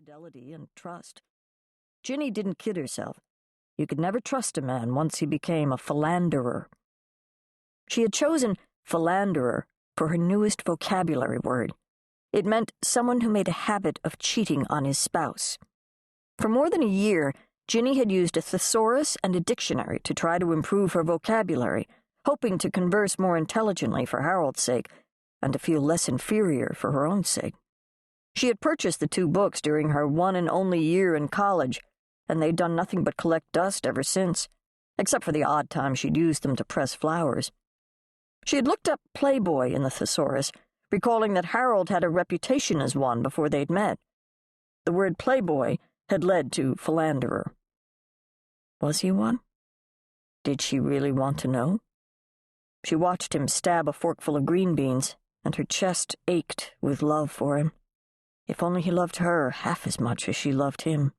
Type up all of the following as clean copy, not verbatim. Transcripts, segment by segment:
fidelity and trust. Ginny didn't kid herself. You could never trust a man once he became a philanderer. She had chosen philanderer for her newest vocabulary word. It meant someone who made a habit of cheating on his spouse. For more than a year, Ginny had used a thesaurus and a dictionary to try to improve her vocabulary, hoping to converse more intelligently for Harold's sake, and to feel less inferior for her own sake. She had purchased the 2 books during her one and only year in college, and they'd done nothing but collect dust ever since, except for the odd time she'd used them to press flowers. She had looked up Playboy in the thesaurus, recalling that Harold had a reputation as one before they'd met. The word Playboy had led to philanderer. Was he one? Did she really want to know? She watched him stab a forkful of green beans, and her chest ached with love for him. If only he loved her half as much as she loved him.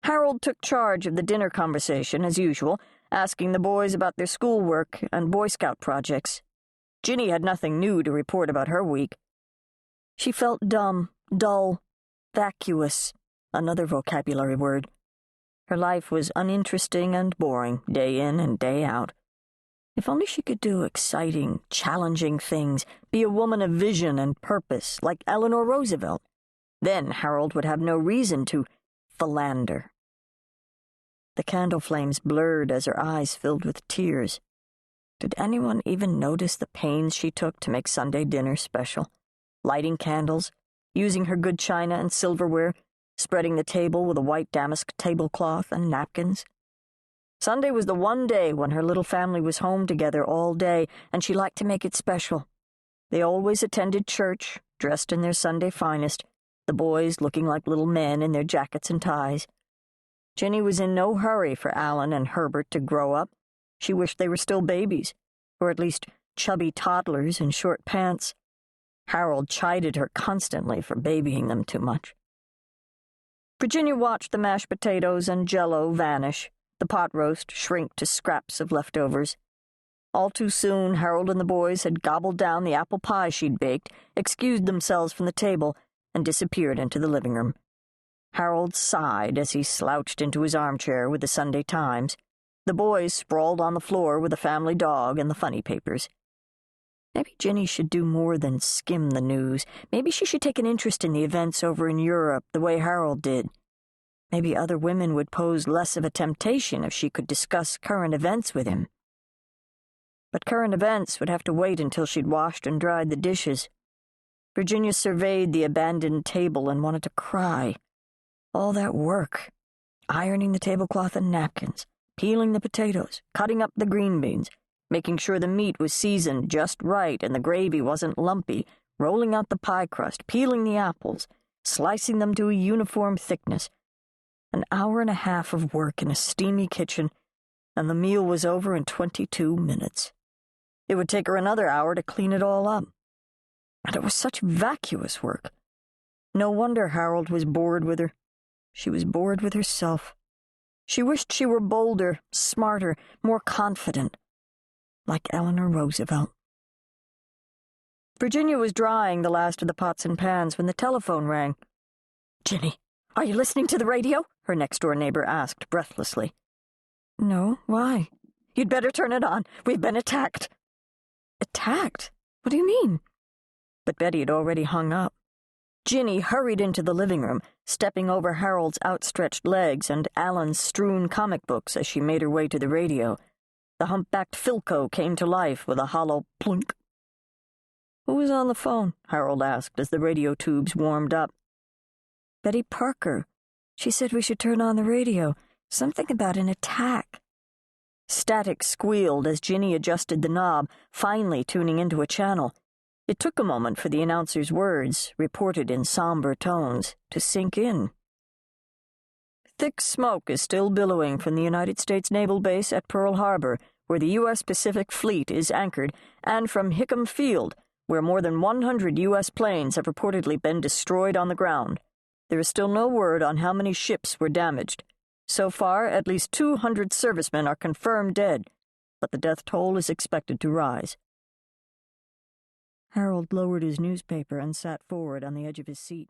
Harold took charge of the dinner conversation, as usual, asking the boys about their schoolwork and Boy Scout projects. Ginny had nothing new to report about her week. She felt dumb, dull, vacuous, another vocabulary word. Her life was uninteresting and boring, day in and day out. If only she could do exciting, challenging things, be a woman of vision and purpose, like Eleanor Roosevelt. Then Harold would have no reason to philander. The candle flames blurred as her eyes filled with tears. Did anyone even notice the pains she took to make Sunday dinner special? Lighting candles, using her good china and silverware, spreading the table with a white damask tablecloth and napkins. Sunday was the one day when her little family was home together all day, and she liked to make it special. They always attended church, dressed in their Sunday finest, the boys looking like little men in their jackets and ties. Ginny was in no hurry for Alan and Herbert to grow up. She wished they were still babies, or at least chubby toddlers in short pants. Harold chided her constantly for babying them too much. Virginia watched the mashed potatoes and Jell-O vanish, the pot roast shrink to scraps of leftovers. All too soon, Harold and the boys had gobbled down the apple pie she'd baked, excused themselves from the table, and disappeared into the living room. Harold sighed as he slouched into his armchair with the Sunday Times. The boys sprawled on the floor with the family dog and the funny papers. Maybe Ginny should do more than skim the news. Maybe she should take an interest in the events over in Europe the way Harold did. Maybe other women would pose less of a temptation if she could discuss current events with him. But current events would have to wait until she'd washed and dried the dishes. Virginia surveyed the abandoned table and wanted to cry. All that work, ironing the tablecloth and napkins, peeling the potatoes, cutting up the green beans, making sure the meat was seasoned just right and the gravy wasn't lumpy, rolling out the pie crust, peeling the apples, slicing them to a uniform thickness. An hour and a half of work in a steamy kitchen, and the meal was over in 22 minutes. It would take her another hour to clean it all up. And it was such vacuous work. No wonder Harold was bored with her. She was bored with herself. She wished she were bolder, smarter, more confident, like Eleanor Roosevelt. Virginia was drying the last of the pots and pans when the telephone rang. "Ginny, are you listening to the radio?" her next-door neighbor asked breathlessly. "No, why?" "You'd better turn it on. We've been attacked." "Attacked? What do you mean?" But Betty had already hung up. Ginny hurried into the living room, stepping over Harold's outstretched legs and Alan's strewn comic books as she made her way to the radio. The humpbacked Philco came to life with a hollow plunk. "Who was on the phone?" Harold asked as the radio tubes warmed up. "Betty Parker. She said we should turn on the radio. Something about an attack." Static squealed as Ginny adjusted the knob, finally tuning into a channel. It took a moment for the announcer's words, reported in somber tones, to sink in. "Thick smoke is still billowing from the United States Naval Base at Pearl Harbor, where the U.S. Pacific Fleet is anchored, and from Hickam Field, where more than 100 U.S. planes have reportedly been destroyed on the ground. There is still no word on how many ships were damaged. So far, at least 200 servicemen are confirmed dead, but the death toll is expected to rise." Harold lowered his newspaper and sat forward on the edge of his seat.